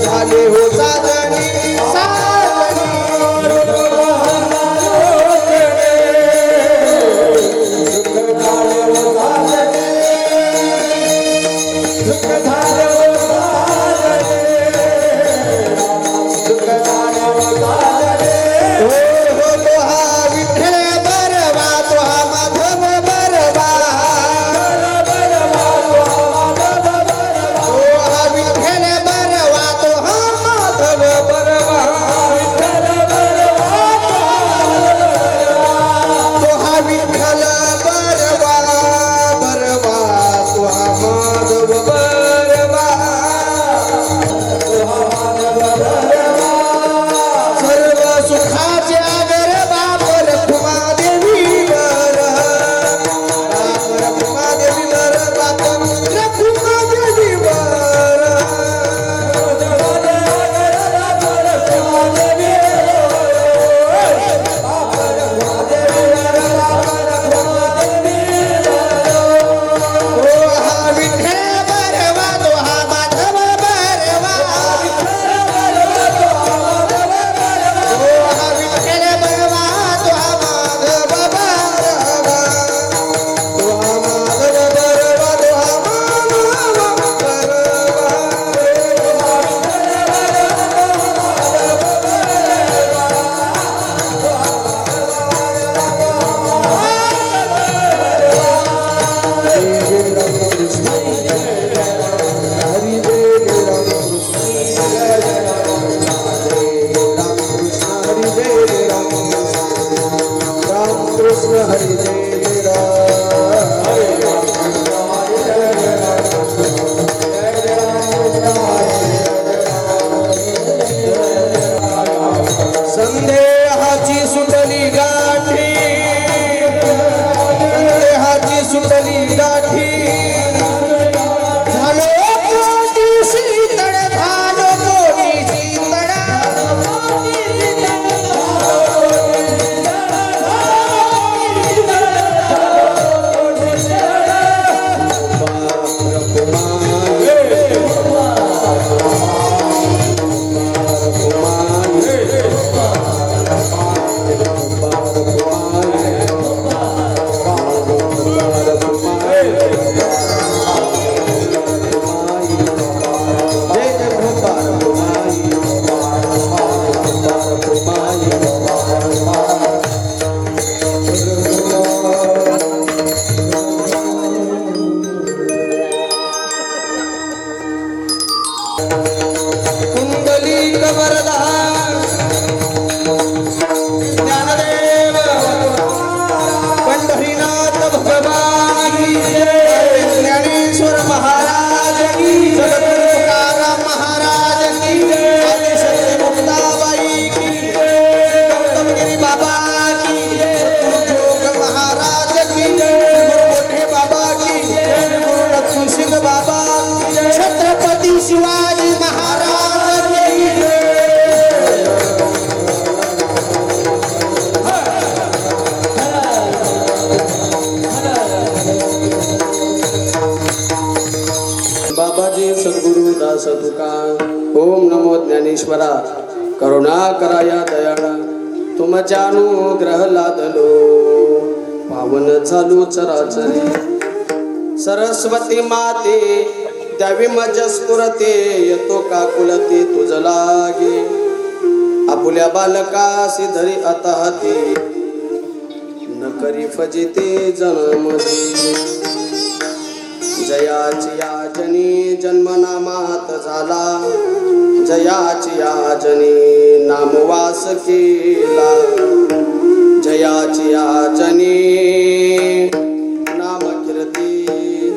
झाले हो साजणी साजणी ओम नमो ज्ञानेश्वरा करुणा कराया दयाळा तुमच्या अनुग्रह लादलो पावन झालो चराचरी सरस्वती माते द्यावी मज स्फुरते येतो का कुलते तुझ लागे आपुल्या बालकासी धरी अतहती न करी फजिते जन्म जयाची याजनी जन्मनामात झाला जयाची याजनी नामवास केला जयाची याजनी नाम कीर्ती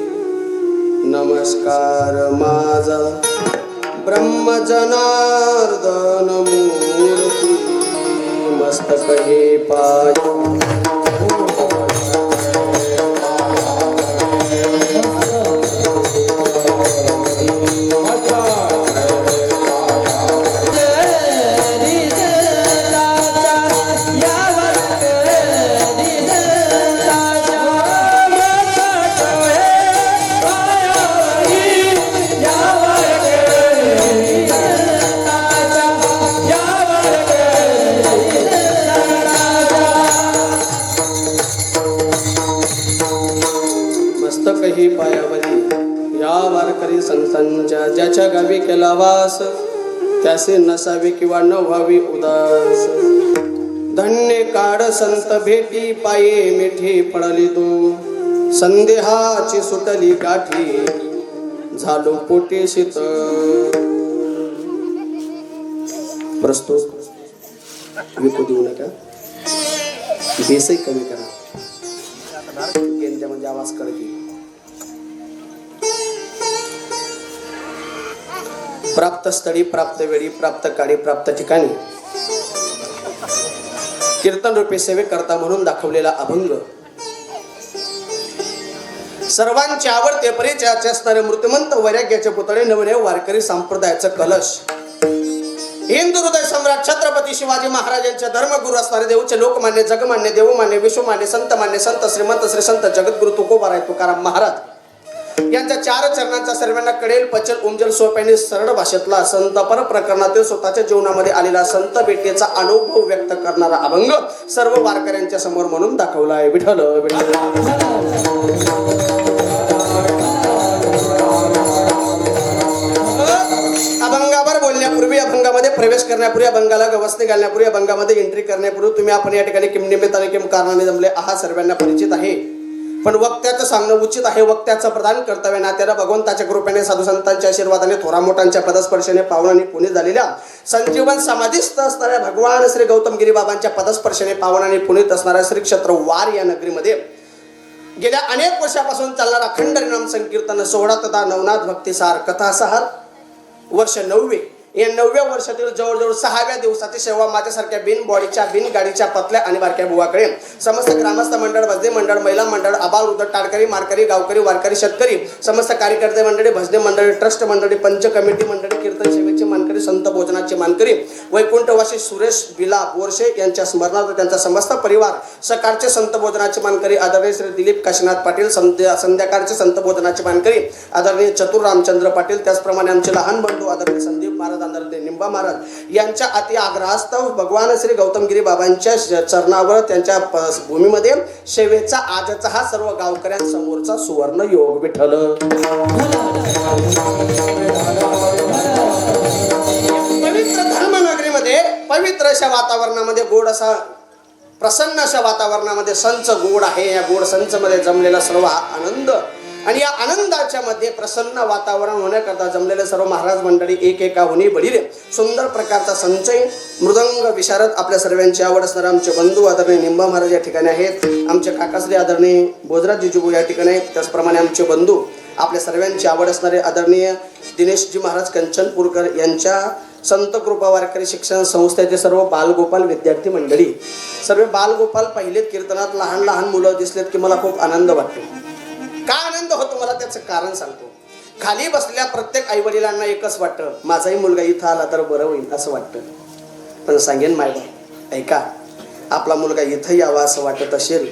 नमस्कार माझा ब्रह्म जनार्दन मूर्ती मस्तक हे पाय केला वास त्यासे नसावे किंवा न व्हावी उदास धन्य काढ संत भेटी पाये मिठी पडली तू संदेहाची सुटली गाठी झालो पोटे शीत प्रस्तुत विकू देऊ नका बेसही कमी करा केंद्र म्हणजे आवाज कडकी प्राप्त स्थळी प्राप्त वेळी प्राप्त काळी प्राप्त ठिकाणी कीर्तन रूपी सेवे करता म्हणून दाखवलेला अभंग सर्वांचे आवडते परिचयाचे असणारे मृत्युमंत वैराग्याचे पुतळे नवनव वारकरी संप्रदायाचा कलश हिंदू हृदय सम्राट छत्रपती शिवाजी महाराजांचे धर्मगुरू असणारे देऊचे लोकमान्य जगमान्य देवमान्य विश्वमान्य संत श्रीमंत श्री संत जगद्गुरु तुकोबाराय तुकाराम महाराज यांच्या चार चरणांचा सर्वांना कळेल पचल उमजल सोप्याने सरळ भाषेतला संत पर प्रकरणातील स्वतःच्या जीवनामध्ये आलेला संत भेटीचा अनुभव व्यक्त करणारा अभंग सर्व वारकऱ्यांच्या समोर म्हणून दाखवला आहे. विठ्ठल विठ्ठल. अभंगावर बोलण्यापूर्वी अभंगामध्ये प्रवेश करण्यापूर्वी अभंगाला गवसणी घालण्यापूर्वी अभंगामध्ये एंट्री करण्यापूर्वी तुम्ही आपण या ठिकाणी किम निमित्ताने किम कारणाने जमले आहात सर्वांना परिचित आहे. पण वक्त्याचं सांगणं उचित आहे. वक्त्याचं प्रधान कर्तव्य नात्याला भगवंताच्या कृपेने साधू संतांच्या आशीर्वादाने थोरा मोठ्यांच्या पदस्पर्शाने पावनाने पुणे झालेल्या संजीवन समाधीस्थ असणाऱ्या भगवान श्री गौतमगिरी बाबांच्या पदस्पर्शाने पावनाने पुनीत असणाऱ्या श्री क्षेत्र वार या नगरीमध्ये गेल्या अनेक वर्षापासून चालणारा अखंड नाम संकीर्तन सोहळा तथा नवनाथ भक्तिसार कथासहार वर्ष 9वे या 9व्या वर्षातील जवळजवळ 6व्या दिवसाची सेवा माझ्यासारख्या बिन बॉडीच्या बिन गाडीच्या पतल्या आणि बारक्या बुवाकडे समस्त ग्रामस्थ मंडळ भजनी मंडळ महिला मंडळ आबाल वृद्ध टाळकरी मारकरी गावकरी वारकरी शेतकरी समस्त कार्यकर्ते मंडळी भजनी मंडळी ट्रस्ट मंडळी पंच कमिटी मंडळी कीर्तन सेवेची मानकरी संत भोजनाची मानकरी वैकुंठवासी सुरेश बिला बोरशे यांच्या स्मरणार्थ त्यांचा समस्त परिवार सकाळचे संत भोजनाची मानकरी आदरणीय श्री दिलीप काशीनाथ पाटील संध्याकाळचे संत भोजनाची मानकरी आदरणीय चतुर रामचंद्र पाटील त्याचप्रमाणे आमचे लहान बंधू आदरणीय संदीप महाराज निंबा महाराज यांच्या अति आग्रहास्तव भगवान श्री गौतमगिरी बाबांच्या चरणावर त्यांच्या भूमीमध्ये सेवेचा आजचा हा सर्व गावकऱ्यांसमोरचा सुवर्ण योग. विठ्ठल. पवित्र धर्मनगरीमध्ये पवित्र अशा वातावरणामध्ये गोड असा प्रसन्न अशा वातावरणामध्ये संच गोड आहे. या गोड संच मध्ये जमलेला सर्व आनंद आणि या आनंदाच्या मध्ये प्रसन्न वातावरण होण्याकरता जमलेले सर्व महाराज मंडळी एकेका होणी बळीरे सुंदर प्रकारचा संचय मृदंग विशारद आपल्या सर्वांची आवड असणारे आमचे बंधू आदरणीय निंबा महाराज या ठिकाणी आहेत. आमचे काकाश्री आदरणीय भोजराज जिजुबू या ठिकाणी आहेत. त्याचप्रमाणे आमचे बंधू आपल्या सर्वांची आवड असणारे आदरणीय दिनेशजी महाराज कंचनपूरकर यांच्या संत कृपा वारकरी शिक्षण संस्थेचे सर्व बालगोपाल विद्यार्थी मंडळी सर्व बालगोपाल पहिलेत कीर्तनात लहान लहान मुलं दिसलेत की मला खूप आनंद वाटतो. का आनंद होतो मला त्याचं कारण सांगतो. खाली बसलेल्या प्रत्येक आईवडिलांना एकच वाटतं माझाही मुलगा इथं आला तर बरं होईल असं वाटतं. पण सांगेन मायबा ऐका आपला मुलगा इथं यावा असं वाटत असेल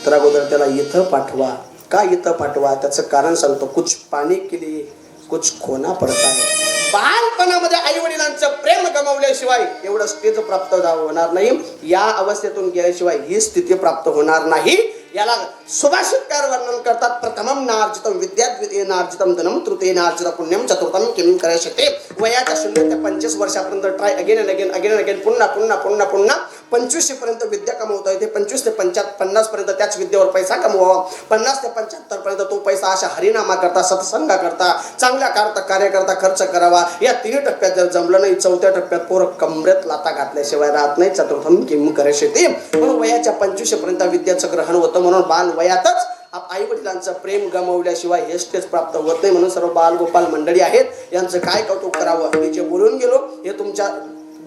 तर अगोदर त्याला इथं पाठवा. का इथं पाठवा त्याचं कारण सांगतो. कुछ पाणी केली कुछ खोना पडता है. बालपणामध्ये आई वडिलांचं प्रेम गमावल्याशिवाय एवढं स्थिती प्राप्त होणार नाही. या अवस्थेतून गेल्याशिवाय ही स्थिती प्राप्त होणार नाही. याला सुभाषितकार वर्णन करतात. प्रथमम नार्जितम विद्याद्वितीय नार्जितम धनम तृतीय नार्जित पुण्यम चतुर्थम किम करायचे. वयाच्या 0 ते 25 वर्षापर्यंत ट्राय अगेन अँड अगेन पुन्हा पुन्हा पुन्हा पुन्हा 25 पर्यंत विद्या कमवता येते. 25 ते 50 पर्यंत त्याच विद्येवर पैसा कमवावा. 50 ते 75 पर्यंत तो पैसा अशा हरिनामा करता सत्संगा करता चांगल्या कार्याकरता खर्च करावा. या 3 टप्प्यात जर जमलं नाही 4थ्या टप्प्यात पोर कमरेत लाता घातल्याशिवाय राहत नाही. चतुर्थम किम करायचे. म्हणून वयाच्या 25 पर्यंत विद्याचं ग्रहण होतं. म्हणून बाल वयातच आई वडिलांचं प्रेम गमावल्याशिवाय हे स्टेज प्राप्त होत नाही. म्हणून सर्व बालगोपाल मंडळी आहेत यांचं काय कौतुक करावं. मी जे बोलून गेलो हे तुमच्या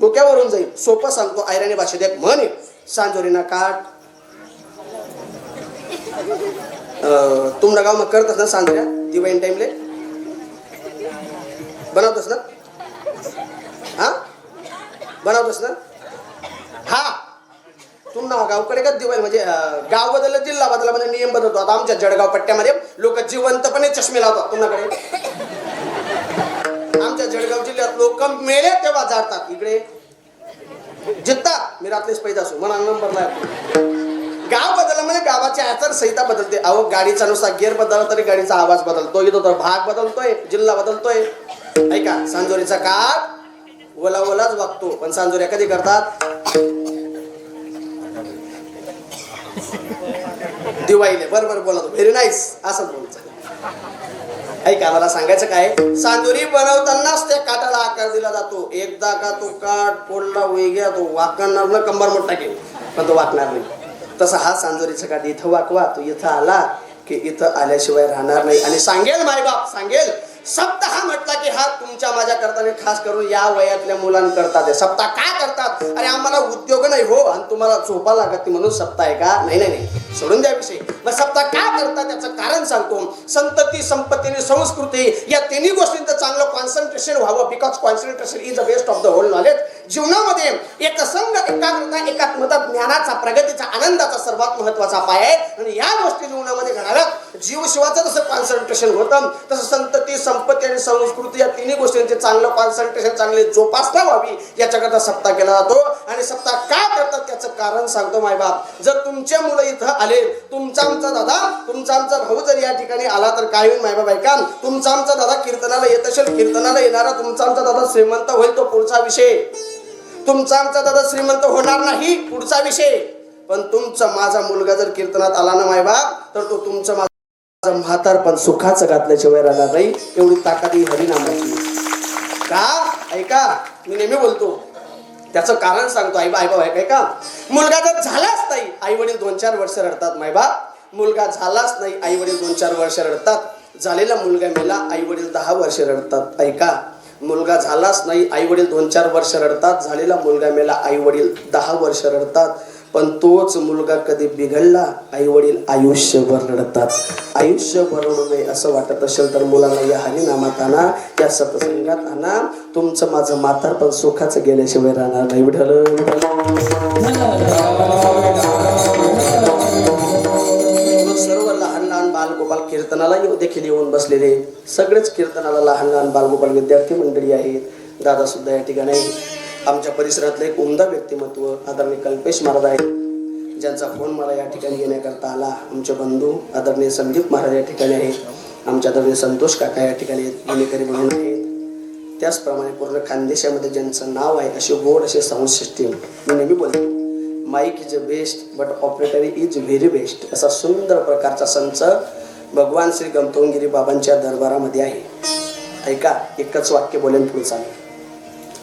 डोक्यावरून जाईल. सोपं सांगतो. आयराणी भाषेत एक म्हण आहे सांजोरीना काठ तुमरा गाव मग करतस ना सांजोऱ्या दिवाळी टाइमले बनवतोस ना. हा बनवतोस ना. हा तुमना गावकडे का दिवाळी म्हणजे गाव बदललं जिल्हा बदलला म्हणजे नियम बदलतो. आता आमच्या जळगाव पट्ट्यामध्ये लोक जिवंतपणे चष्मे लावतात. तुमच्याकडे आमच्या जळगाव जिल्ह्यात लोक मेले तेव्हा जातात. इकडे जिद्दा मी रात्रीच पैदा असू मला नंबर नाही. गाव बदललं म्हणजे गावाची आचारसंहिता बदलते. अहो गाडीचा नुसार गेअर बदलला तरी गाडीचा आवाज बदलतो. इथं तर भाग बदलतोय जिल्हा बदलतोय. ऐका, सांजोरीचा काठ ओला ओलाच वागतो, पण सांजोऱ्या कधी करतात? दिवाळीले. बरोबर बोलतो, व्हेरी नाईस, असं बोलतो. ऐका, मला सांगायचं काय, सांजोरी बनवतानाच त्या काठाला आकार दिला जातो. एकदा का तो काठ फोडला वेगळा, तो वाकणार ना, कंबर मोठा घेऊ, पण तो वाकणार नाही. तसा हा सांजोरीचा काठ इथं वाकवा, तो इथं आला की इथं आल्याशिवाय राहणार नाही. आणि सांगेल मायबाप, सांगेल सप्ताह म्हटला की हा तुमच्या माझ्या करताना खास करून या वयातल्या मुलांकरता सप्ताह का करतात? अरे आम्हाला उद्योग नाही हो, आणि तुम्हाला झोपा लागत म्हणून सप्ताह आहे का? नाही नाही नाही, सोडून द्या विषय. मग सप्ताह का करतात त्याचं कारण सांगतो. संतती, संपत्ती आणि संस्कृती या तिन्ही गोष्टींचं चांगलं कॉन्सन्ट्रेशन व्हावं, because concentration is the best of the whole knowledge. जीवनामध्ये एकसंग, एकाग्रता, एकात्मता, ज्ञानाचा, प्रगतीचा, आनंदाचा सर्वात महत्वाचा पाय आहे. आणि या गोष्टी जीवनामध्ये घडाव्यात. जीवशिवाचं जसं कॉन्सन्ट्रेशन होतं, तसं संतती, संपत्ती आणि संस्कृती या तिन्ही गोष्टींचे चांगलं कॉन्सन्ट्रेशन, चांगले जोपासना व्हावी याच्याकरता सप्ताह केला जातो. आणि सप्ताह का करतात त्याचं कारण सांगतो मायबाप. जर तुमचे मुलं इथं आले, तुमचा आमचा दादा, तुमचा आमचा भाऊ जर या ठिकाणी आला तर काय होईल मायबाप? ऐका, तुमचा आमचा दादा कीर्तनाला येत असेल, कीर्तनाला येणारा तुमचा आमचा दादा श्रीमंत होईल, तो पुढचा विषय. तुमचा आमचा दादा श्रीमंत होणार नाही, पुढचा विषय. पण तुमचा माझा मुलगा जर कीर्तनात आला ना मायबाप, तर तो तुमचा म्हातार पण सुखाचं घातल्याशिवाय राहणार नाही. एवढी ताकद ही हरिनामाची. का? ऐका, मी नेहमी बोलतो, त्याचं कारण सांगतो. आई बाबा ऐका, मुलगा जर झालाच नाही, आई वडील 2-4 वर्ष रडतात मायबाप. मुलगा झालाच नाही, आई वडील 2-4 वर्ष रडतात. झालेला मुलगा मेला, आई वडील 10 वर्ष रडतात. ऐका, मुलगा झालाच नाही, आई वडील 2-4 वर्ष रडतात. झालेला मुलगा मेला, आई वडील 10 वर्ष रडतात. पण तोच मुलगा कधी बिघडला, आई वडील आयुष्यभर रडतात. आयुष्यभर रडू नये असं वाटत असेल तर मुलांना या हरिनामात आणा, या सत्संगात आणा. तुमचं माझं म्हातार पण सुखाचं गेल्याशिवाय राहणार नाही. विठ्ठल सर्व लहान लहान बालगोपाल कीर्तनाला देखील येऊन बसलेले, सगळेच कीर्तनाला लहान लहान बालगोपाल विद्यार्थी मंडळी आहेत. दादा सुद्धा या ठिकाणी आहे. आमच्या परिसरातलं एक उमदा व्यक्तिमत्व आदरणीय कल्पेश महाराज आहेत, ज्यांचा फोन मला या ठिकाणी येण्याकरता आला. आमचे बंधू आदरणीय संदीप महाराज या ठिकाणी आहेत. आमच्या आदरणीय संतोष काका या ठिकाणी गुणेकरी म्हणून आहेत. त्याचप्रमाणे पूर्ण खानदेशामध्ये ज्यांचं नाव आहे, असे गोड असे साऊंड सिस्टीम. मी नेहमी बोलतो, mike is a best but operator is very best. असा सुंदर प्रकारचा संच भगवान श्री गौतमगिरी बाबांच्या दरबारामध्ये आहे. ऐका, एकच वाक्य बोलेन पुढचा.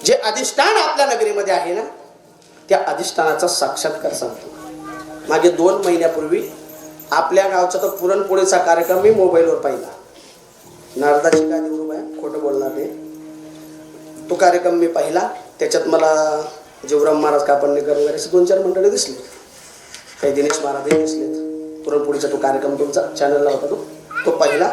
जे अधिष्ठान आपल्या नगरीमध्ये आहे ना, त्या अधिष्ठानाचा साक्षात्कार सांगतो. मागे 2 महिन्यापूर्वी आपल्या गावचा तो पुरणपोळीचा कार्यक्रम मी मोबाईलवर पाहिला. नारदाची काय देऊ बाया, खोटं बोलणार नाही. तो कार्यक्रम मी पाहिला. त्याच्यात मला जीवराम महाराज कापडणेकर वगैरे असे 2-4 मंडळी दिसले. काही दिनेश महाराजही दिसलेत. पुरणपोळीचा तो कार्यक्रम तुमचा चॅनलला होता, तो पाहिला.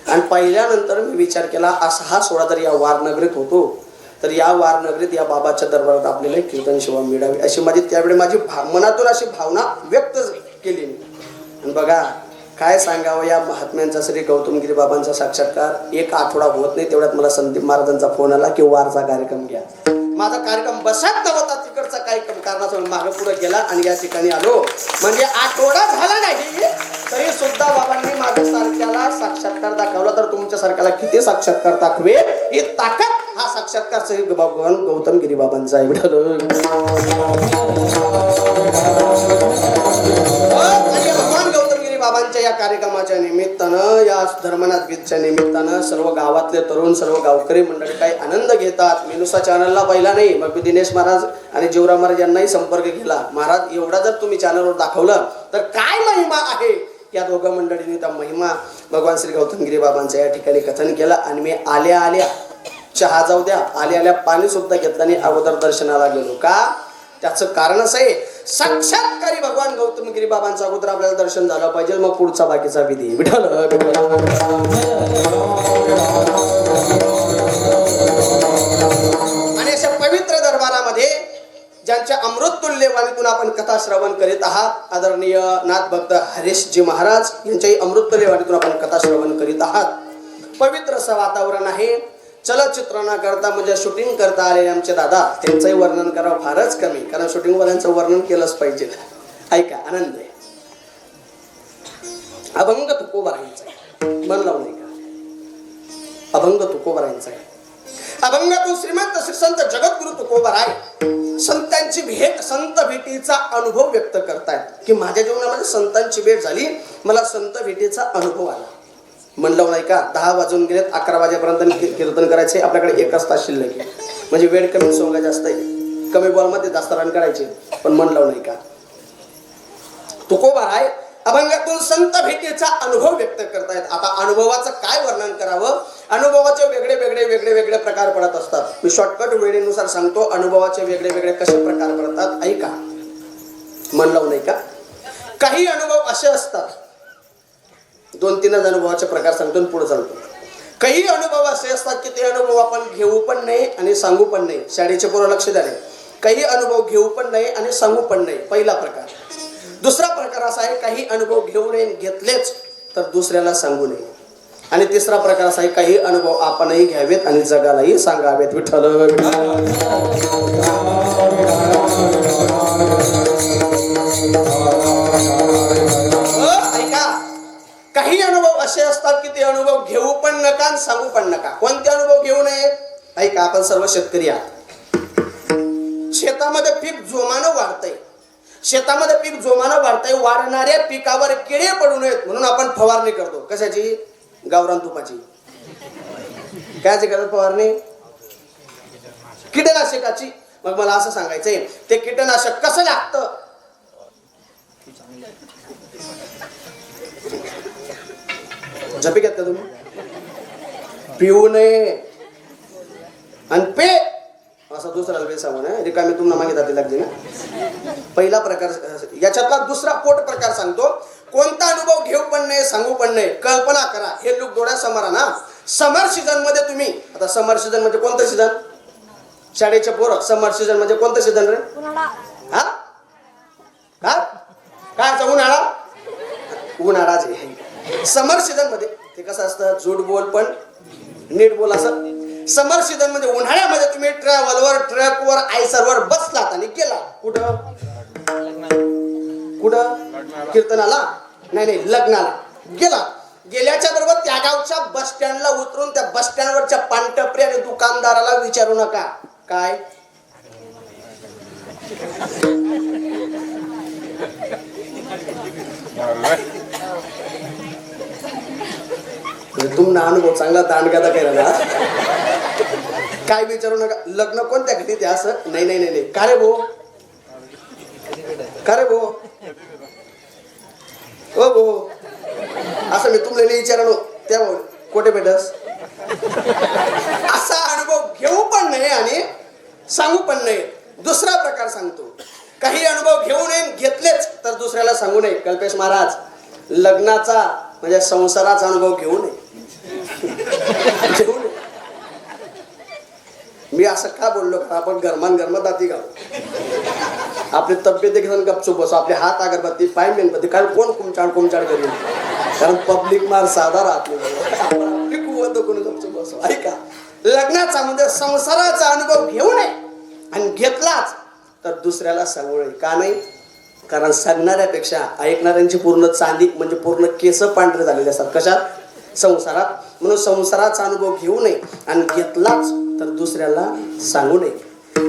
आणि पाहिल्यानंतर मी विचार केला, असा हा सोहळा जर या वारनगरीत होतो तर या वारनगरीत या बाबाच्या दरबारात आपल्याला कीर्तन सेवा मिळावी, अशी त्यावेळी मनातून अशी भावना व्यक्त केली. आणि बघा काय सांगावं, या महात्म्यांचा श्री गौतमगिरी बाबांचा साक्षात्कार 1 आठवडा होत नाही, तेवढ्यात मला संदीप महाराजांचा फोन आला की वारचा कार्यक्रम घ्या. माझा कार्यक्रम बसत नव्हता, तिकडचा काही कारणाचा मागे पुढे गेला आणि या ठिकाणी आलो. म्हणजे आठवडा झाला नाही तरी सुद्धा बाबांनी माझ्या सारख्याला साक्षात्कार दाखवला. तर तुमच्या सारख्याला किती साक्षात्कार दाखवे, ही ताकद हा साक्षात्कार श्री भगवान गौतमगिरी बाबांचा आहे. भगवान गौतमगिरी बाबांच्या या कार्यक्रमाच्या निमित्तानं, या धर्मनाथ गीतच्या निमित्तानं सर्व गावातले तरुण, सर्व गावकरी मंडळी काही आनंद घेतात. मी नुसता चॅनलला पाहिला नाही, मग दिनेश महाराज आणि जीवराम महाराज यांनाही संपर्क केला. महाराज एवढा जर तुम्ही चॅनलवर दाखवलं तर काय महिमा आहे. या दोघं मंडळींनी त्या महिमा भगवान श्री गौतमगिरी बाबांच्या या ठिकाणी कथन केलं. आणि मी आल्या आल्या चहा जाऊ द्या, आल्या आल्या पाणी सुद्धा घेतलं आणि अगोदर दर्शनाला गेलो. का? त्याचं कारण असं आहे, साक्षात्कारी भगवान गौतमगिरी बाबांचं अगोदर आपल्याला दर्शन झालं पाहिजे, मग पुढचा बाकीचा विधी. विठ्ठल आणि अशा पवित्र दरबारामध्ये ज्यांच्या अमृततुल्य वाणीतून आपण कथा श्रवण करीत आहात, आदरणीय नाथ भक्त हरीशजी महाराज यांच्याही अमृततुल्य वाणीतून आपण कथा श्रवण करीत आहात. पवित्र असं वातावरण आहे. चलचित्रणा करता म्हणजे शूटिंग करता आलेले आमचे दादा, त्यांचंही वर्णन करावं फारच कमी, कारण शूटिंगवाल्यांचं वर्णन केलंच पाहिजे. ऐका, आनंद आहे. अभंग तुकोबारायांचा आहे, मन लावून ऐका. अभंग तुकोबारायांचा आहे. अभंगातून श्रीमंत श्री संत जगद्गुरु तुकोबाराय संतांची भेट, संत भेटीचा अनुभव व्यक्त करतायत की माझ्या जीवनामध्ये संतांची भेट झाली, मला संत भेटीचा अनुभव आला. म्हणलं नाही का 10 वाजून गेलेत, 11 वाजेपर्यंत कीर्तन करायचे, आपल्याकडे 1 तास शिल्लक आहे. म्हणजे वेळ कमी सोंगा जास्त आहे, कमी बॉलमध्ये जास्त रन करायचे. पण म्हणलं नाही का तुकोबाराय अभंगातून संत भेटीचा अनुभव व्यक्त करतायत. आता अनुभवाचं काय वर्णन करावं? अनुभवाचे वेगळे वेगळे वेगळे वेगळे प्रकार पडत असतात. मी शॉर्टकट वेळेनुसार सांगतो, अनुभवाचे वेगळे वेगळे कसे प्रकार पडतात ऐका. म्हणलं नाही का काही अनुभव असे असतात, 2-3 अनुभवाचे प्रकार सांगतो पुढे चालतो. काही अनुभव असे असतात की ते अनुभव आपण घेऊ पण नाही आणि सांगू पण नाही. शाळेचे पोरं लक्ष द्याले. काही अनुभव घेऊ पण नाही आणि सांगू पण नाही, पहिला प्रकार. दुसरा प्रकार असा आहे काही अनुभव घेऊ नये, घेतलेच तर दुसऱ्याला सांगू नये. आणि तिसरा प्रकार असा आहे काही अनुभव आपणही घ्यावेत आणि जगालाही सांगावेत. विठ्ठल ऐका, काही अनुभव असे असतात की ते अनुभव घेऊ पण नका आणि सांगू पण नका. कोणते अनुभव घेऊ नये? ऐका, आपण सर्व शेतकरी आहात. शेतामध्ये पीक जोमानं वाढतंय, शेतामध्ये पीक जोमानं वाढतंय. वाढणाऱ्या पिकावर किडे पडू नयेत म्हणून आपण फवारणी करतो. कशाची? गावरान तुपाची. कायची करत फवारणी? कीटकनाशकाची. मग मला असं सांगायचंय, ते कीटकनाशक कसं लागतं? झपी घेत का तुम्ही? पिऊ नये आणि पे असं दुसरा वेळ सांगू नये. रिकामी तुम्हाला मागे जाते लागते ना. पहिला प्रकार. याच्यातला दुसरा पोट प्रकार सांगतो. कोणता अनुभव घेऊ पण नाही, सांगू पण नाही. कल्पना करा, हे लोक डोळ्यासमोर आहे ना. समर सीझन मध्ये तुम्ही, आता समर सीझन म्हणजे कोणतं सीझन? शाळेचे पोरं, समर सीझन म्हणजे कोणतं सीझन रे? हा काय काय उन्हाळा? उन्हाळाच आहे. समर सीझन मध्ये ते कसं असतं, झूट बोल पण नीट बोल असं. समर सीझन म्हणजे उन्हाळ्यामध्ये तुम्ही ट्रॅव्हलवर, ट्रकवर, आयसरवर बसलात आणि गेला कुठं? कुठं? कीर्तनाला? नाही, लग्नाला गेला. गेल्याच्या बरोबर त्या गावच्या बस स्टँडला उतरून त्या बस स्टँडवरच्या पानटपरी आणि दुकानदाराला विचारू नका काय तुमचा अनुभव चांगला दांडगादा केला. काय विचारू नका. लग्न कोणत्या घरी ते असं? नाही. का रे भो? का रे भो? ओ भो असं मी तुमला नाही विचारलो. त्या कोठे भेटस? असा अनुभव घेऊ पण नाही आणि सांगू पण नाही. दुसरा प्रकार सांगतो. काही अनुभव घेऊ नये, घेतलेच तर दुसऱ्याला सांगू नये. कल्पेश महाराज, लग्नाचा म्हणजे संसाराचा अनुभव घेऊ नये. मी असं का बोललो? का आपण गरमात दाती घालू, आपली तब्येत घेऊन गपचूप बसू, आपले हात अगरबत्ती, पाय मेणबत्ती, कारण कोण कुमचाड करेल? कारण पब्लिक मार साधा राहत नाही. कोणी गपचूप बसू. ऐका, लग्नाचा म्हणजे संसाराचा अनुभव घेऊ नये आणि घेतलाच तर दुसऱ्याला सांगू नये. का नाही? कारण सांगणाऱ्यापेक्षा ऐकणाऱ्यांची पूर्ण चांदी म्हणजे पूर्ण केस पांढरे झालेले असतात. कशात? संसारात. म्हणून संसाराचा अनुभव घेऊ नये आणि घेतलाच तर दुसऱ्याला सांगू नये.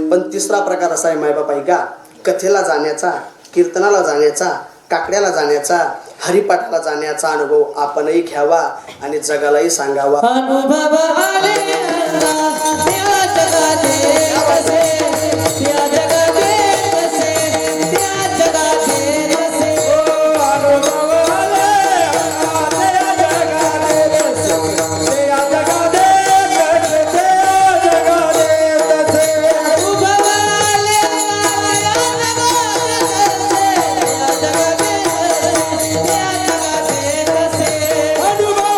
पण तिसरा प्रकार असा आहे मायबाप ऐका, कथेला जाण्याचा, कीर्तनाला जाण्याचा, काकड्याला जाण्याचा, हरिपाठाला जाण्याचा अनुभव आपणही घ्यावा आणि जगालाही सांगावा. अनुभव आले त्या जगाते कसे, त्या जगाते कसे, त्या जगाते कसे. ओ अनुभव आले त्या जगाते कसे, त्या जगाते कसे, त्या जगाते कसे. अनुभव आले त्या जगाते कसे, त्या जगाते कसे. अनुभव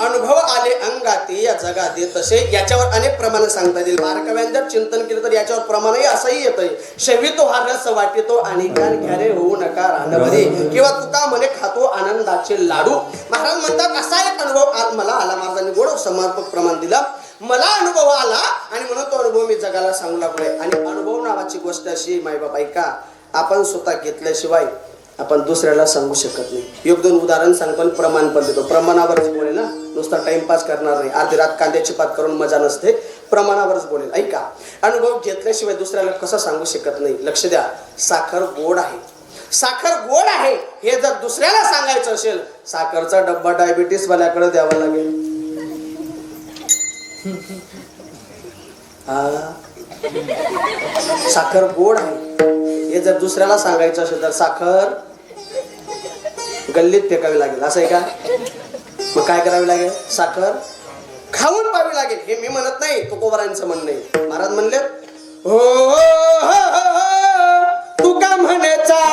अनुभव आले अंगाते या जगाते तसे. याच्यावर अनेक प्रमाणे सांगता येईल. बारकाव्याने जर जर चिंतन केलं तर याच्यावर प्रमाणही असंही येतंय. शेवितो हा रस वाटितो आणि कान घ्यारे होऊ नका रानभरी, किंवा तुका म्हणे खातो आनंदाचे लाडू. महाराज म्हणतात असा एक अनुभव आज मला आला. महाराजांनी गोड समर्पक प्रमाण दिला, मला अनुभव आला आणि म्हणून तो अनुभव मी जगाला सांगू लागलोय. आणि अनुभव नावाची गोष्ट अशी मायबाप ऐका, आपण स्वतः घेतल्याशिवाय आपण दुसऱ्याला सांगू शकत नाही. एक दोन उदाहरण सांगतो आणि प्रमाण पण देतो. प्रमाणावरच बोलेल ना, नुसता टाइमपास करणार नाही. अर्धी रात कांद्याची पात करून मजा नसते, प्रमाणावरच बोलेल. ऐका, अनुभव घेतल्याशिवाय दुसऱ्याला कसं सांगू शकत नाही. लक्ष द्या, साखर गोड आहे, साखर गोड आहे हे जर दुसऱ्याला सांगायचं असेल, साखरचा डब्बा डायबिटीस वाल्याकडे द्यावा लागेल. साखर गोड आहे हे जर दुसऱ्याला सांगायचं असेल तर साखर गल्लीत फेकावी लागेल. असं आहे का? मग काय करावी लागेल? साखर खाऊन पाहावी लागेल. हे मी म्हणत नाही, तुकोबारांचं म्हणणं आहे. महाराज म्हणले हो तू का म्हणेचा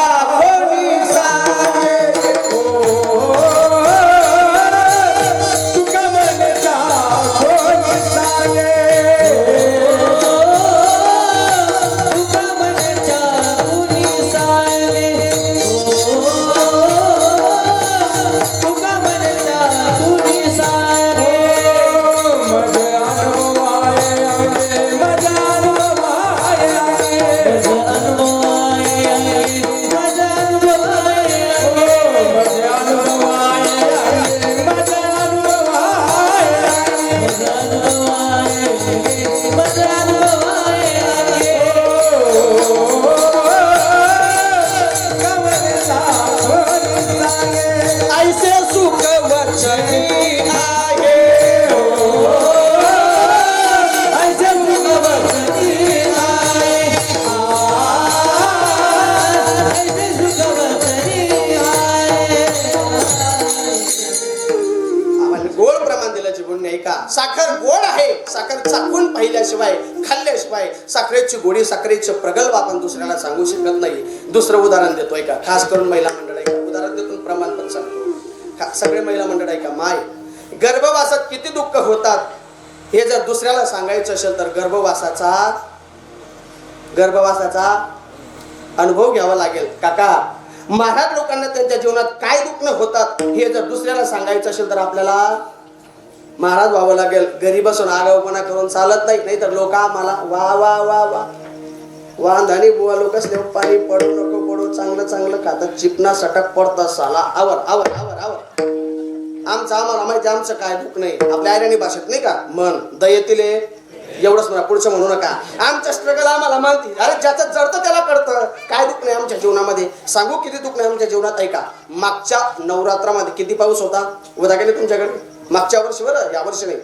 साखर गोड आहे. साखर चाखून पाहिल्याशिवाय, खाल्ल्याशिवाय साखरेची गोडी, साखरेचे प्रगल्भ आपण दुसऱ्याला सांगू शकत नाही. दुसरं उदाहरण देतोय का, खास करून महिला मंडळ आहे का, उदाहरण देतो प्रमाण पण सांगतो. सगळे महिला मंडळ आहे का, माय गर्भवासात किती दुःख होतात हे जर दुसऱ्याला सांगायचं असेल तर गर्भवासाचा अनुभव घ्यावा लागेल. काका, महाराज लोकांना त्यांच्या जीवनात काय दुःख होतात हे जर दुसऱ्याला सांगायचं असेल तर आपल्याला महाराज व्हावं लागेल. घरी बसून आगाऊपणा करून चालत नाही. नाही तर लोक आम्हाला वा वा वा वा वांधानी बुवा लोक पाणी पडू नको पडू, चांगलं चांगलं खातात, चिकना सटक पडतात, साला आवर आवर आवर आवर. आमचं आम्हाला माहिती, आमचं काय दुःख नाही. आपल्या आयराणी भाषेत नाही का, मन दयेतील एवढंच म्हणा, पुढचं म्हणू नका. आमचं स्ट्रगल आम्हाला माहिती. अरे ज्याचं जडतं त्याला कळतं काय दुःख नाही आमच्या जीवनामध्ये. सांगू किती दुःख नाही आमच्या जीवनात. ऐका, मागच्या नवरात्रामध्ये किती पाऊस होता उद्या गेले तुमच्याकडे. मागच्या वर्षी, बरं या वर्षी नाही,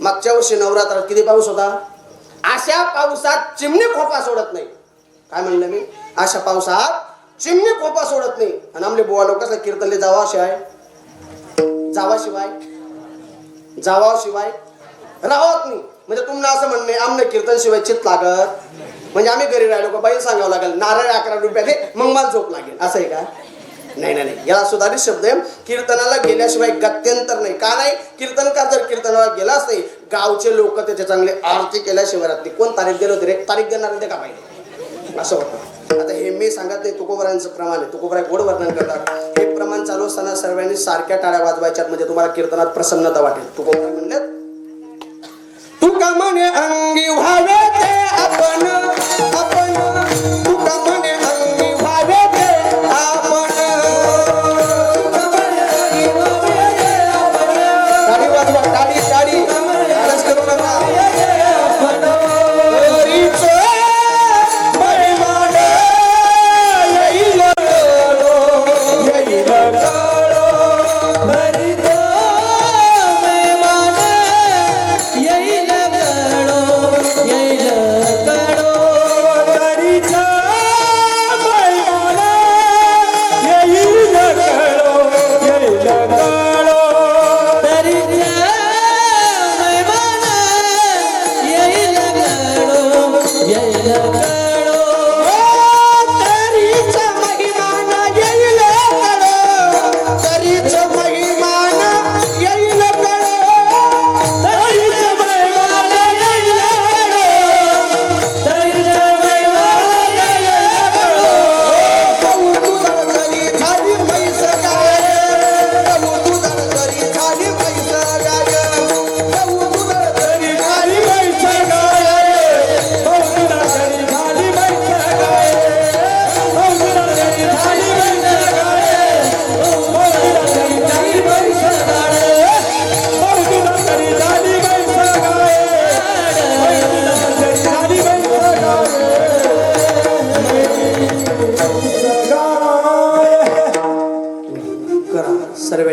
मागच्या वर्षी नवरात्रात किती पाऊस होता. अशा पावसात चिमणी खोपा सोडत नाही. काय म्हणलं मी? अशा पावसात चिमणी खोपा सोडत नाही. आणि आमले बुवा लोक कीर्तनले जावाशिवाय राहत नाही. म्हणजे तुम्हाला असं म्हणणे आमने कीर्तन शिवाय चित लागत, म्हणजे आम्ही घरी राहिलो का बाई सांगावं लागेल नारळ 11 रुपये दे मग मला झोप लागेल, असं आहे का? नाही नाही नाही, याला सुधारित शब्द आहे. कीर्तनाला गेल्याशिवाय गत्यंतर नाही. का नाही? कीर्तनकार जर कीर्तनाला गेलाच नाही, गावचे लोक त्याचे चांगले आरती केल्याशिवाय राहत नाही. कोण तारीख दिलं होते रे? तारीख देणार ते का पाहिजे, असं होतं. आता हे मी सांगत नाही, तुकोबरांचं प्रमाण आहे. तुकोबराय गोड वर्णन करतात. हे प्रमाण चालू असताना सर्वांनी सारख्या टाळ्या वाजवायच्यात, म्हणजे तुम्हाला कीर्तनात प्रसन्नता वाटेल. तुकोबराय म्हणले तुका म्हणे अंगी व्हावे ते आपण आपण, तुका म्हणे अंगी व्हावे ते आपण. टाळी वाजवा, टाळी टाळी, आळस करू नका. येईल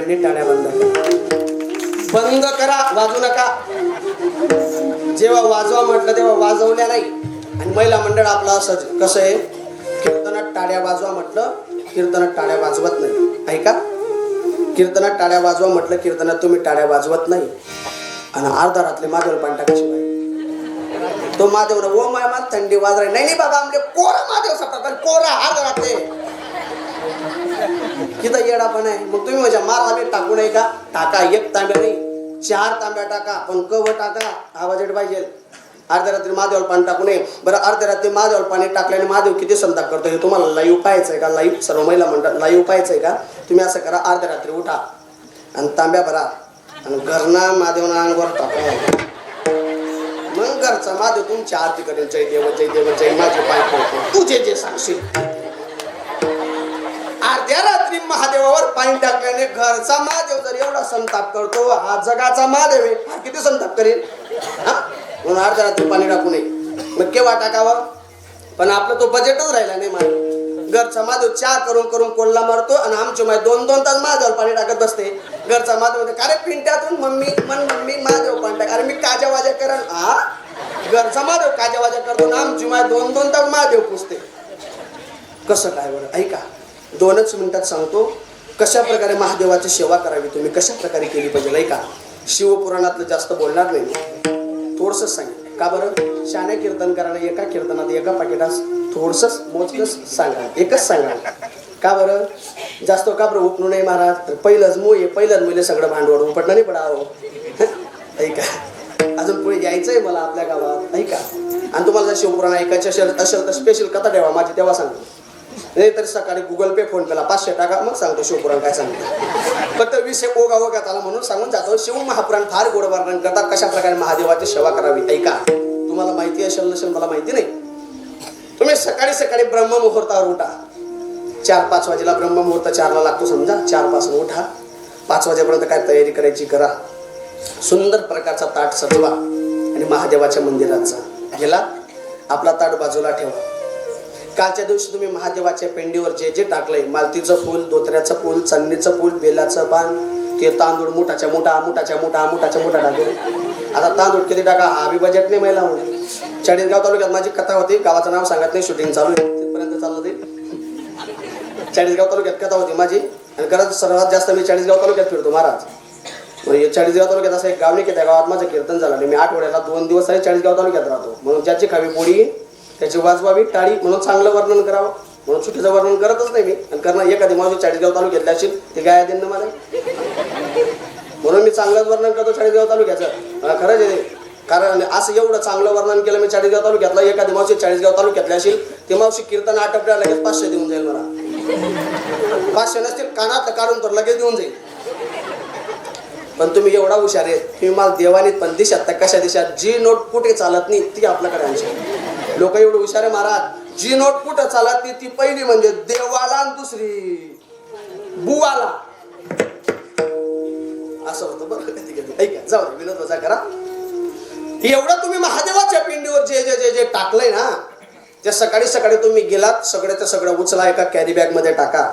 सगळ्यांनी टाळ्या बंद करा. बंद करा, वाजू नका. जेव्हा वाजवा म्हटलं तेव्हा वाजवल्या नाही. आणि महिला मंडळ आपलं असंच कसं आहे, कीर्तनात टाळ्या वाजवा म्हटलं कीर्तनात टाळ्या वाजवत नाही. ऐका, कीर्तनात टाळ्या वाजवा म्हटलं कीर्तनात तुम्ही टाळ्या वाजवत नाही. आणि अर्धा रात्री महादेव पाणी टाकाशिवाय तो महादेव ओ माय मा थंडी वाजराय नाही बाबा आमचे कोरा महादेव सापडतात कोरा अर्धा रात्री किती येडा पण आहे. मग तुम्ही माझ्या मार आम्ही टाकू नये का? टाका, एक तांब्या नाही 4 तांब्या टाका, पण कव टाका, आवाज येत पाहिजे. अर्ध्या रात्री महादेवाला पाणी टाकू नये. बरं, अर्ध्या रात्री महादेवाला पाणी टाकल्याने महादेव किती संताप करतो हे तुम्हाला लाईव्ह पाहायचं आहे का? लाईव्ह सर्व महिला म्हणतात लाईव्ह पाहायचं आहे का? तुम्ही असं करा, अर्ध्या रात्री उठा आणि तांब्या भरा आणि घरना महादेवना अंगावर टाका. मग घरचा महादेव तुमच्या आरती करेल. जय देव जय देव जय माझे पाय पडतो तुझे जे सांगशील. अर्ध्या रात्री महादेवावर पाणी टाकल्याने घरचा महादेव जर एवढा संताप करतो, हा जगाचा महादेव आहे, हा किती संताप करेल? म्हणून अर्ध्या रात्री पाणी टाकू नये. मग केव्हा टाकावं? पण आपलं तो बजेटच राहिला नाही. महादेव घरचा महादेव चहा करून करून कोल्हा मारतो आणि आमची माय 2-2 तास महादेवाला पाणी टाकत बसते. घरचा महादेव म्हणते अरे पिंट्यातून मम्मी महादेव पाणी टाक. अरे मी काजा वाजा करण. हा, घरचा महादेव काजा वाजा करतो ना आमची माय 2-2 तास महादेव पुसते. कसं काय बरं? ऐका, 2च मिनिटात सांगतो कशा प्रकारे महादेवाची सेवा करावी, तुम्ही कशा प्रकारे केली पाहिजे. ऐका, शिवपुराणातलं जास्त बोलणार नाही, थोडंसं सांगेल. का बरं? शाने कीर्तन करायला एका कीर्तनात एका पाकिटात थोडंसं मोजकच सांगा, एकच सांगा. का बरं? जास्त का बरं उपणू नाही महाराज? तर पहिलंच मुले सगळं भांडवल उपटणं नाही पडावं. ऐका, अजून पुढे यायचंय मला आपल्या गावात. ऐका, आणि तुम्हाला जर शिवपुराण ऐकायचं असेल तर स्पेशल कथा ठेवा माझी, तेव्हा सांगतो. नाही तर सकाळी गुगल पे फोन पेला 500 टाका, मग सांगतो शिवपुराण काय सांगतो. फक्त विषय ओघावघात आला म्हणून सांगून जातो. शिव महापुराण फार गोड वर्णन करतात कशा प्रकारे महादेवाची सेवा करावी. ऐका, तुम्हाला माहिती असेल नसेल मला माहिती नाही. तुम्ही सकाळी ब्रह्ममुहूर्तावर उठा. 4-5 वाजेला ब्रह्ममुहूर्त 4ला लागतो समजा. 4-5 उठा. 5 वाजेपर्यंत काय तयारी करायची करा. सुंदर प्रकारचा ताट सजवा आणि महादेवाच्या मंदिरात जा. गेला, आपला ताट बाजूला ठेवा. कालच्या दिवशी तुम्ही महादेवाच्या पेंडीवर जे जे टाकलंय, मालतीचं फूल, धोत्र्याचं फूल, चन्नीचं फूल, बेलाचं पान, ते तांदूळ मुठाच्या मोठा टाकले. आता तांदूळ किती टाका हा बी बजेट नाही महिला म्हणून. 40गाव तालुक्यात माझी कथा होती, गावाचं नाव सांगत नाही, शूटिंग चालू आहे तिथपर्यंत चाललं ते. 40गाव तालुक्यात कथा होती माझी. आणि खरंच सर्वात जास्त मी 40गाव तालुक्यात फिरतो महाराज. 40गाव तालुक्यात असं एक गाव नाही की त्या गावात माझं कीर्तन झालं नाही. मी आठवड्याला 2 दिवस 40गाव तालुक्यात राहतो. म्हणून ज्याची खावी पोळी त्याची वाजवावी टाळी, म्हणून चांगलं वर्णन करावं. म्हणून चुकीचं वर्णन करतच नाही मी. आणि कारण एखादी माणूस 40गाव तालुक्यातल्या असेल ते गाया देईन ना मला. म्हणून मी चांगलंच वर्णन करतो 40गाव तालुक्याचं. खरंच आहे, कारण असं एवढं चांगलं वर्णन केलं मी 40गाव तालुक्यातला. एखादी मावशी 40गाव तालुक्यातल्या असेल ते मावशी कीर्तन आटपल्या लगेच 500 देऊन जाईल मला. 500 नसतील कानात काढून तर लगेच देऊन जाईल. पण तुम्ही एवढा हुशार आहे, तुम्ही मला देवानीत पण दिशात कशा दिशात जी नोट कुठे चालत नाही ती आपल्याकडे आणशी. लोक एवढं हुशार आहे महाराज. जी नोट कुठं चालत नाही ती पहिली म्हणजे देवाला आणि दुसरी बुवाला. असं होतं बरं कधी कधी. ऐका, जाऊ दे, विनोद वजा करा. एवढं तुम्ही महादेवाच्या पिंडीवर जे जे जे जे टाकलंय ना, ते सकाळी तुम्ही गेलात सगळ्याचं सगळं उचला, एका कॅरी बॅग मध्ये टाका.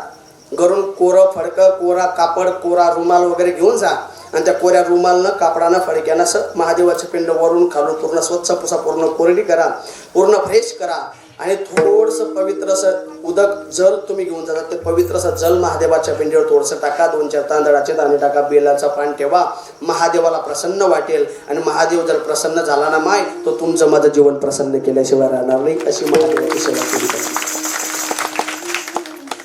घरून कोरं फडकं, कोरा कापड, कोरा रुमाल वगैरे घेऊन जा. आणि त्या कोऱ्या रुमालनं, कापडानं, फडक्यानं असं महादेवाचं पिंड वरून खालून पूर्ण स्वच्छ पुसा, पूर्ण कोरडी करा, पूर्ण फ्रेश करा. आणि थोडंसं पवित्र असं उदक जल तुम्ही घेऊन जातात. ते पवित्र असं जल महादेवाच्या पिंडीवर थोडंसं टाका. 2-4 तांदळाचे दाणे टाका. बेलाचं पान ठेवा. महादेवाला प्रसन्न वाटेल. आणि महादेव जर प्रसन्न झाला ना माय, तो तुमचं माझं जीवन प्रसन्न केल्याशिवाय राहणार नाही. अशी महादेवाची सेवा केली पाहिजे.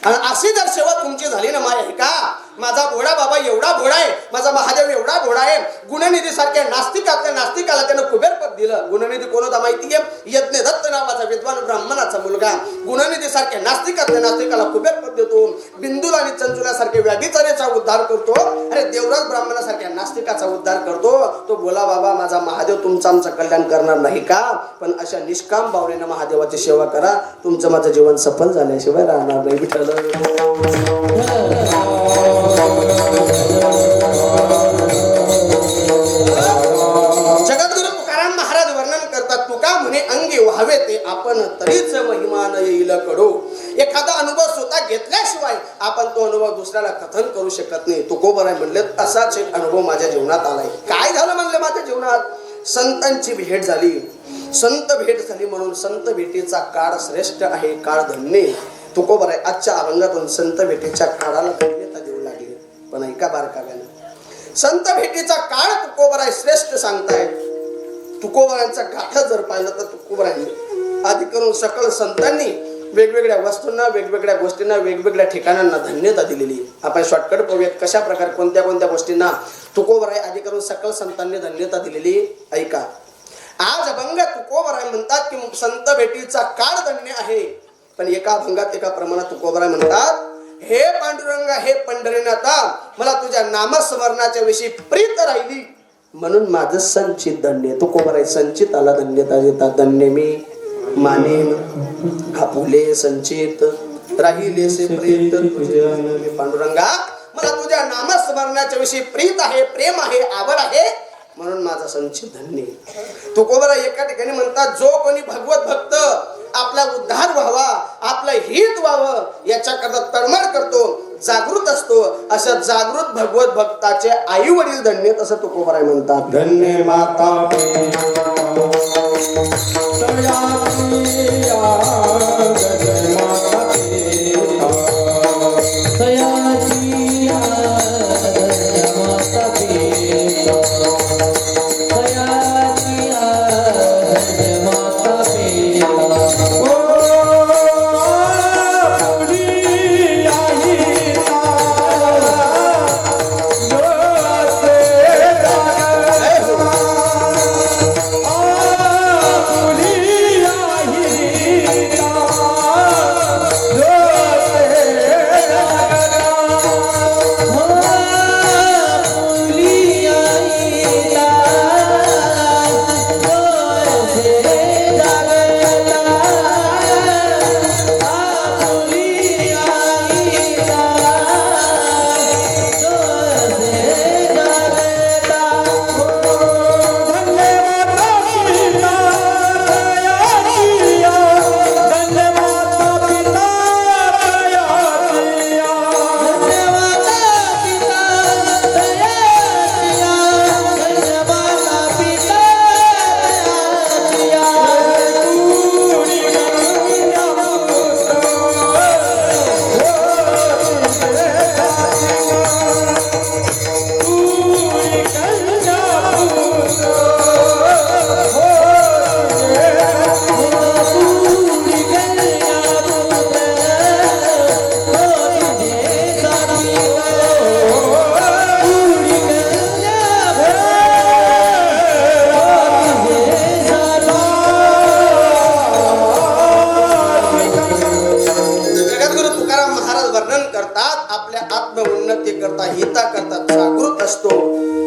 आणि अशी जर सेवा तुमची झाली ना माय, का माझा भोळा बाबा एवढा भोळा आहे, माझा महादेव एवढा भोळा आहे. गुणनिधी सारख्या नास्तिकाला त्यानं कुबेर पद दिलं. गुणनिधी कोण होता माहिती आहे? यज्ञदत्त नावाचा विद्वान ब्राह्मणाचा मुलगा. गुणनिधी सारख्या नास्तिकाला कुबेर पद देतो. बिंदूला आणि चंचुल्यासारखे व्याधिचार्याचा उद्धार करतो. अरे देवराज ब्राह्मणासारख्या नास्तिकाचा उद्धार करतो. तो बोला बाबा माझा महादेव तुमचं आमचं कल्याण करणार नाही का? पण अशा निष्काम भावनेनं महादेवाची सेवा करा. तुमचं माझं जीवन सफल झाल्याशिवाय राहणार नाही. विठ्ठल जगद्गुरु तुकाराम महाराज वर्णन करतात. तुका म्हणे अंगी व्हावे ते आपण तरीच महिमान येईल कडो. एक एखादा अनुभव स्वतः घेतल्याशिवाय आपण तो अनुभव दुसऱ्याला कथन करू शकत नाही. तुकोबराय म्हणले असाच एक अनुभव माझ्या जीवनात आलाय. काय झालं म्हणले माझ्या जीवनात? संतांची भेट झाली. संत भेट झाली म्हणून संत भेटीचा काळ श्रेष्ठ आहे, काळ धन्य. तुकोबराय आजच्या अभंगातून संत भेटीच्या काळाला धन्यता देऊ लागले. पण ऐका बारकाव्यानं, संत भेटीचा काळ तुकोबराय श्रेष्ठ सांगतायत. तुकोबरायांचा गाठा जर पाहिलं तर तुकोबरायांनी आधी करून सकल संतांनी वेगवेगळ्या वस्तूंना, वेगवेगळ्या गोष्टींना, वेगवेगळ्या ठिकाणांना धन्यता दिलेली. आपण शॉर्टकट पाहूयात कशा प्रकारे कोणत्या कोणत्या गोष्टींना तुकोबराय आधी करून सकल संतांनी धन्यता दिलेली. ऐका, आज अभंगात तुकोबराय म्हणतात की संत भेटीचा काळ धन्य आहे. पण एका अभंगात एका प्रमाणात तुकोबराय म्हणतात, हे पांडुरंगा, हे पंढरीनाथा, मला तुझ्या नामस्मरणाच्या विषयी प्रीत राहिली म्हणून माझं संचित धन्य. तुकोबराय संचित आला धन्यता देतात. धन्य मी मानेन आपुले संचित राहिले से प्रीत तुझे. पांडुरंगा, मला तुझ्या नामस्मरणाच्या विषयी प्रीत आहे, प्रेम आहे, आवड आहे म्हणून माझा संचित धन्य. तुकोबराय एका ठिकाणी म्हणतात, जो कोणी भगवत भक्त आपला उद्धार व्हावा, आपलं हित व्हावं याच्याकरता तळमळ करतो, जागृत असतो, अशा जागृत भगवत भक्ताचे आई वडील धन्य, तसं तुकोबराय म्हणतात. धन्य माता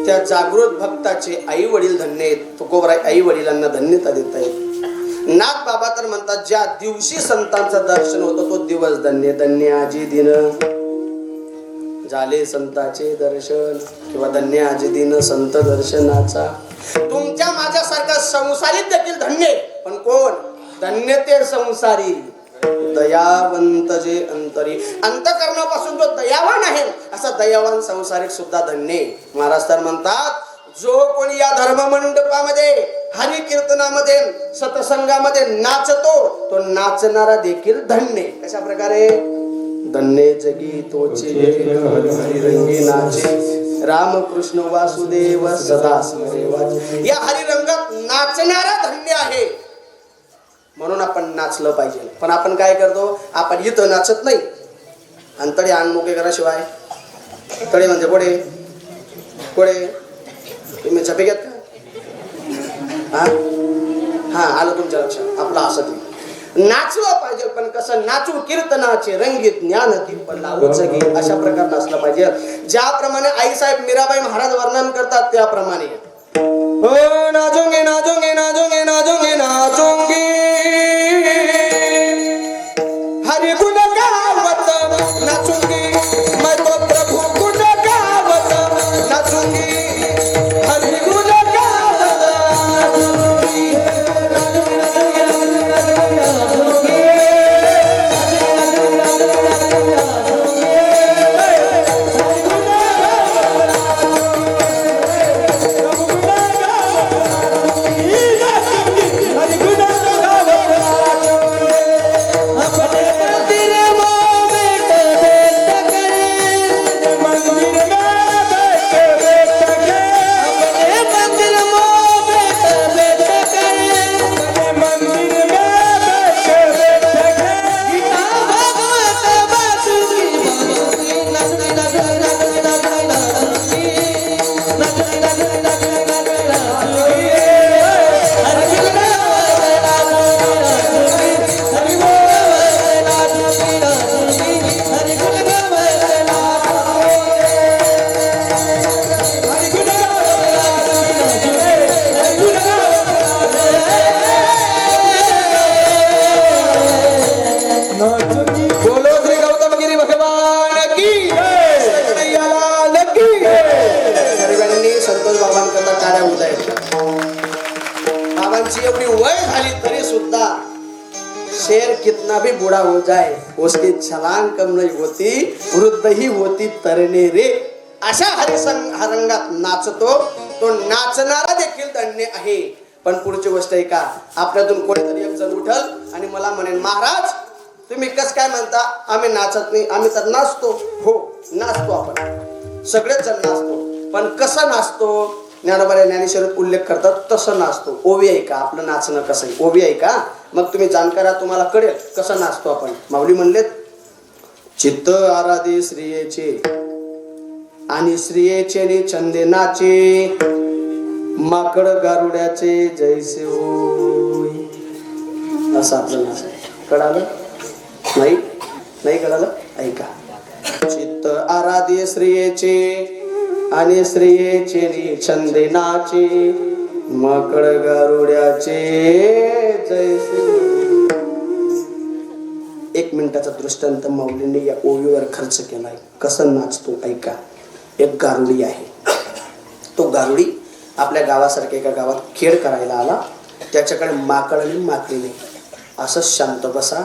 त्या जागृत भक्ताचे आई वडील धन्य आहेत. तुकोबराय आई वडिलांना धन्यता देत आहेत. नाथ बाबा तर म्हणतात, ज्या दिवशी संतांचं दर्शन होतं तो दिवस धन्य. धन्य आजी दिन झाले संतांचे दर्शन, किंवा धन्य आजी दिन संत दर्शनाचा. तुमच्या माझ्यासारखा संसारीत देखील धन्य, पण कोण धन्य? ते संसारी दयावंत जे अंतरी, अंतकरणापासून जो दयावान आहे असा दयावान संसारिक सुद्धा धन्य. महाराज तर म्हणतात, जो कोणी या धर्म मंडपामध्ये, हरी कीर्तनामध्ये, सत्संगामध्ये नाचतो तो नाचणारा देखील धन्य. कशा प्रकारे? धन्य जगी तोचे हरिरंगी नाचे, रामकृष्ण वासुदेव सदा स्मरे वाचे. या हरिरंगात नाचणारा धन्य आहे म्हणून आपण नाचलं पाहिजे. पण आपण काय करतो? आपण इथं नाचत नाही, अंतडे अनमुखे कराशिवाय. तडे म्हणजे कोडे कोडे तुम्ही झपे घेत का? हा आलं तुमच्या लक्षात. आपला असं नाचलं पाहिजे, पण कसं नाचू? कीर्तनाचे रंगीत ज्ञान पण लावूच गीत, अशा प्रकार नाचलं पाहिजे. ज्याप्रमाणे आईसाहेब मीराबाई महाराज वर्णन करतात त्याप्रमाणे, ओ नाचूंगे नाचूंगे नाचूंगे नाचूंगे नाचूंगे हरि गुण गावत नाचूंगी, मैं तो प्रभु गुण गावत नाचूंगी, हरि गुण गावत नाचूंगी. बाबांकरता टाळ्या उदायला. बाबांची एवढी वय झाली तरी सुद्धा शेर कितना भी बुढ़ा हो जाए उसकी छलांग कम नहीं होती, वृद्ध ही होती तरणे रे. अशा हरंगात नाचतो तो नाचणारा देखील धन्य आहे. पण पुढची गोष्ट आहे का, आपल्यातून कोणीतरी एक जण उठल आणि मला म्हणेन महाराज तुम्ही कस काय म्हणता आम्ही नाचत नाही. आम्ही तर नाचतो. हो नाचतो, आपण सगळेच जण नाचतो. पण कसं नाचतो, ज्ञानोबा ज्ञानेश्वरीत उल्लेख करतात तसं नाचतो. ओवी आहे का आपलं नाचणं, कसं आहे ओवी आहे का. मग तुम्ही जाणकारा तुम्हाला कळेल कसं नाचतो आपण. माऊली म्हणलेत चित्त आराधे श्रियेचे आणि श्रियेचे नि छंदे नाचे, माकड गारुड्याचे जैसे होय. असं आपलं नाच कळालं नाही, नाही कळालं. ऐका, चित्त आराधे श्रियेचे आणि श्रियेचे नि छंदे नाचे, माकड गारुड्याचे जैसे. एक मिनिटाचा दृष्टांत माऊलींनी या ओवीवर खर्च केलाय. कसं नाचतो ऐका. एक गारुडी आहे. तो गारुडी आपल्या गावासारख्या एका गावात खेळ करायला आला. त्याच्याकडे माकड आणि माकडी नाही. असं शांत बसा,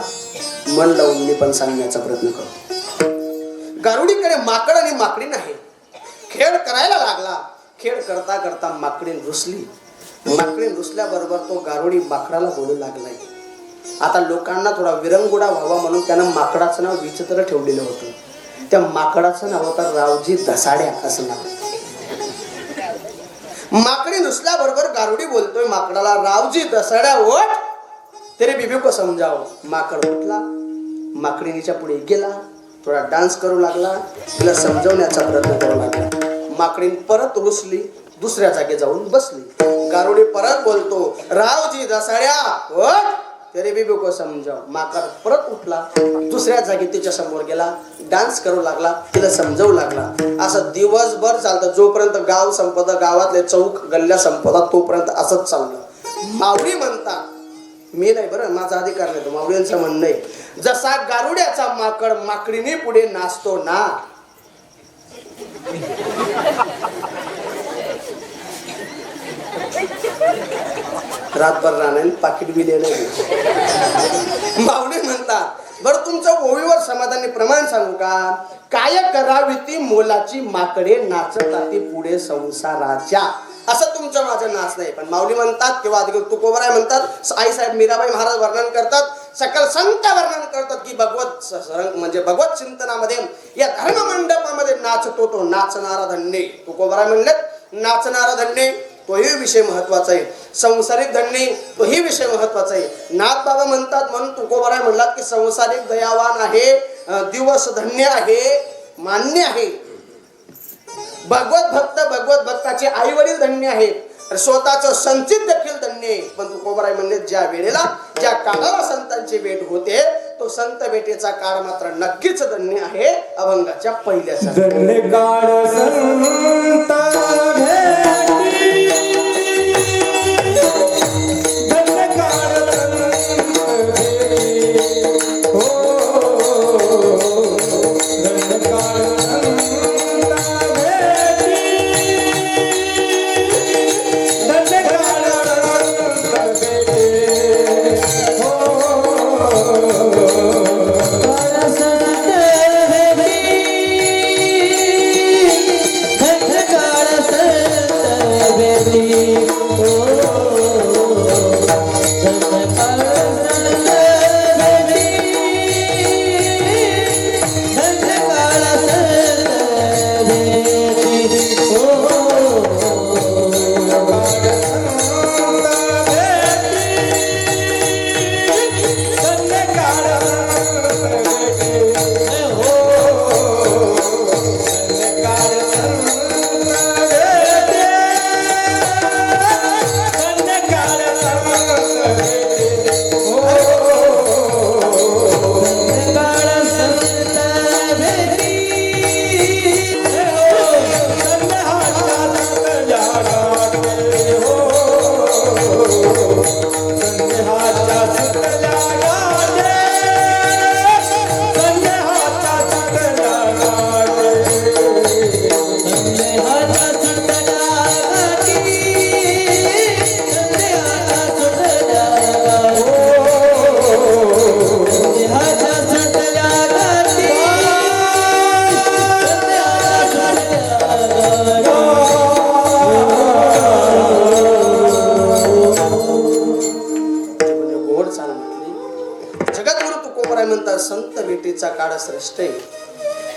मन लावून मी पण सांगण्याचा प्रयत्न करतो. गारुडीकडे माकड आणि माकडी नाही. खेळ करायला लागला. खेळ करता करता माकडीन रुसली. माकडीन रुसल्याबरोबर तो गारुडी माकडाला बोलू लागलाय. आता लोकांना थोडा विरंगुडा व्हावा म्हणून त्यानं माकडाचं नाव विचित्र ठेवलेलं होतं. त्या माकडाचं नाव होतं रावजी धसाड्या असं नाव. माकडी नुसल्याबरोबर गारुडी बोलतोय माकडाला, रावजी दसाड्या ओठ तेरे बीबी को समजाव. माकड उठला, माकडीनीच्या पुढे गेला, थोडा डान्स करू लागला, तिला समजवण्याचा प्रयत्न करू लागला. माकडीन परत रुसली, दुसऱ्या जागी जाऊन बसली. गारुडी परत बोलतो रावजी दसाड्या ओठ तेरे बीबी को समजाव. माकड परत उठला, दुसऱ्या जागी तिच्या समोर गेला, डान्स करू लागला, तिला समजवू लागला. असं दिवसभर चालतं. जोपर्यंत गाव संपत, गावातले चौक गल्ल्या संपतात तोपर्यंत असंच चाललं. माऊली म्हणतात, मी नाही बरं, माझा अधिकार नाही, तो माऊलींचं म्हणणं आहे. जसा गारुड्याचा माकड माकडीने पुढे नाचतो ना, रातभर राहणार पाकिट बी देणार. माऊली म्हणतात बरं तुमचं ओवीवर समाधानी प्रमाण सांगू का. काय करावी ती मोलाची माकडे नाचताती पुढे संसाराच्या. असं तुमचं माझं नाच नाही. पण माऊली म्हणतात किंवा तुकोबराय म्हणतात, आईसाहेब मीराबाई महाराज वर्णन करतात, सकल संत वर्णन करतात की भगवत म्हणजे भगवत चिंतनामध्ये या धर्म मंडपामध्ये नाचतो तो नाचणारा धन्य. तुकोबराय म्हणले नाचणारा धन्य तोही विषय महत्वाचा आहे. संसारिक धन्य तोही विषय महत्वाचा आहे. नाथ बाबा म्हणतात म्हणून तुकोबराय म्हणलात की संसारिक दयावान आहे, दिवस धन्य आहे, मान्य आहे. भगवत भक्ताचे आई वडील धन्य आहेत, स्वतःच संचित देखील धन्य आहे. पण तुकोबराय म्हणले ज्या वेळेला ज्या काळाला संतांची भेट होते तो संत भेटेचा काळ मात्र नक्कीच धन्य आहे. अभंगाच्या पहिल्याचा धन्य काळ संत भेटी, धन्य काळ संत भेटी, हो धन्य काळ संत भेटी, धन्य काळ संत भेटी, हो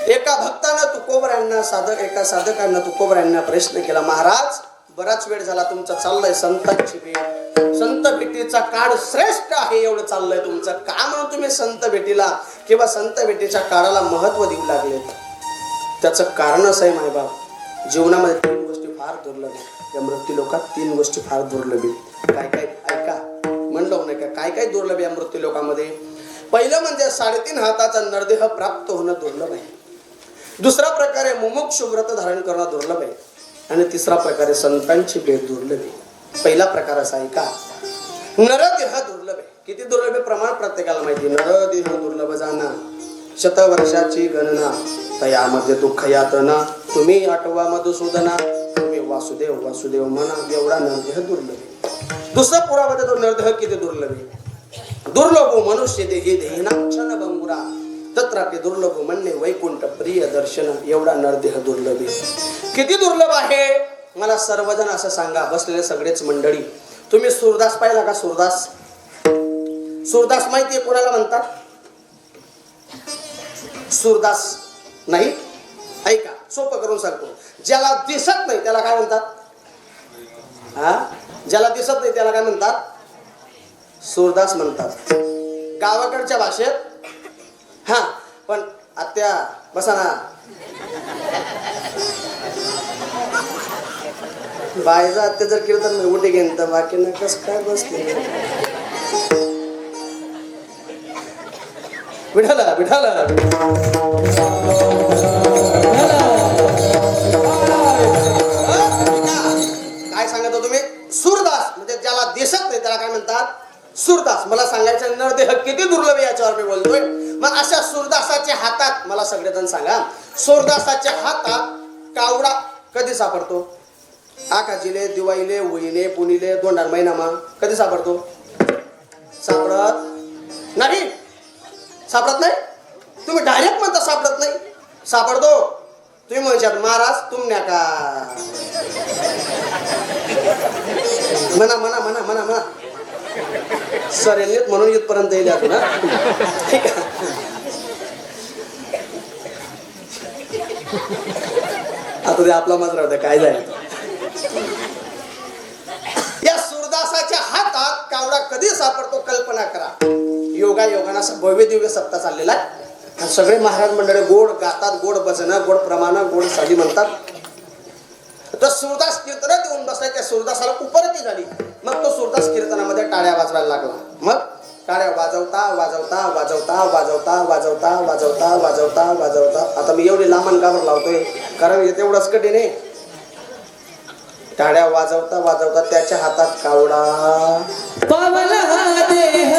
एका भक्तानं तुकोबरायांना एका साधकानं तुकोबरायांना प्रश्न केला, महाराज बराच वेळ झाला तुमचं चाललंय संतांची भेट, संत भेटीचा काळ श्रेष्ठ आहे एवढं चाललंय तुमचं, का म्हणून तुम्ही संत भेटीला किंवा संत भेटीच्या काळाला महत्व देऊ लागले? त्याचं कारण असं आहे मायबाप, जीवनामध्ये 3 गोष्टी फार दुर्लभ आहेत. या मृत्यू लोकात 3 गोष्टी फार दुर्लभ आहेत. काय काय ऐका, म्हणलं नाही का, काय काय दुर्लभ या मृत्यू लोकामध्ये? पहिलं म्हणजे 3.5 हाताचा नरदेह प्राप्त होणं दुर्लभ आहे. दुसरा प्रकारे मुमुक्षु व्रत धारण करणं दुर्लभ आहे. आणि तिसरा प्रकारे संतांची भेट दुर्लभ आहे. पहिला प्रकार असा आहे का, नरदेह दुर्लभ आहे. किती दुर्लभ आहे प्रमाण प्रत्येकाला माहिती. नरदेह दुर्लभ जाणा, शतवर्षाची गणना, तयामध्ये दुःख यातना, तुम्ही आठवा मधुसूदना, तुम्ही वासुदेव वासुदेव म्हणा, एवढा नरदेह दुर्लभ आहे. दुसरा पुरामध्ये तो नरदेह किती दुर्लभ आहे. दुर्लभो मनुष्य देही देहिना क्षण भंगुरा, तत्रापि दुर्लभो म्हणणे वैकुंठ प्रिय दर्शन, एवढा नरदेह दुर्लभ आहे. किती दुर्लभ आहे मला सर्वजण असं सांगा, बसलेले सगळेच मंडळी. तुम्ही सूरदास पाहिला का? सूरदास, सूरदास माहितीये कोणाला म्हणतात? सूरदास नाही, ऐका सोपं करून सांगतो. ज्याला दिसत नाही त्याला काय म्हणतात? हा, ज्याला दिसत नाही त्याला काय म्हणतात? सूरदास म्हणतात गावाकडच्या भाषेत. हा, पण आत्या बसा ना, बायचा आत्या जर कीर्तन उठे घेईन तर बाकी ना कस काय बसते. विठाला विठाला काय सांगत हो तुम्ही? सूरदास म्हणजे ज्याला दिसत नाही त्याला काय म्हणतात? सूरदास. मला सांगायचं नरदेह किती दुर्लभ याच्यावर मी बोलतोय. मग अशा सूरदासाच्या हातात मला सगळेजण सांगा, सूरदासाच्या हातात कावडा कधी सापडतो? आकाजीले, दिवाळीले, होळीले, पुणीले, दोंडार महिनामा कधी सापडतो? सापडत नाही. सापडत नाही. तुम्ही डायरेक्ट म्हणता सापडत नाही. सापडतो. तुम्ही म्हणशात महाराज तुमन्या का, म्हणा म्हणा म्हणा म्हणा म्हणा सरेल म्हणून इथपर्यंत येईल ना. ठीक आहे, आता ते आपला मात्र होता काय जाईल. या सूरदासाच्या हातात कावडा कधी सापडतो कल्पना करा. योगा योगाना भव्य दिव्य सप्ताह चाललेला आहे. सगळे महाराज मंडळी गोड गातात, गोड भजनं, गोड प्रमाण, गोड साली म्हणतात. तर सूरदास कीर्तनात येऊन बसलाय. त्या सूरदासाला उपरती झाली. मग तो सूरदास कीर्तनामध्ये टाळ्या वाजवायला लागला. मग टाळ्या वाजवता वाजवता वाजवता वाजवता वाजवता वाजवता वाजवता वाजवता, आता मी एवढी लांबण गावर लावतोय कारण तेवढंच कठीण आहे. टाळ्या वाजवता वाजवता त्याच्या हातात कावडा, पावला देह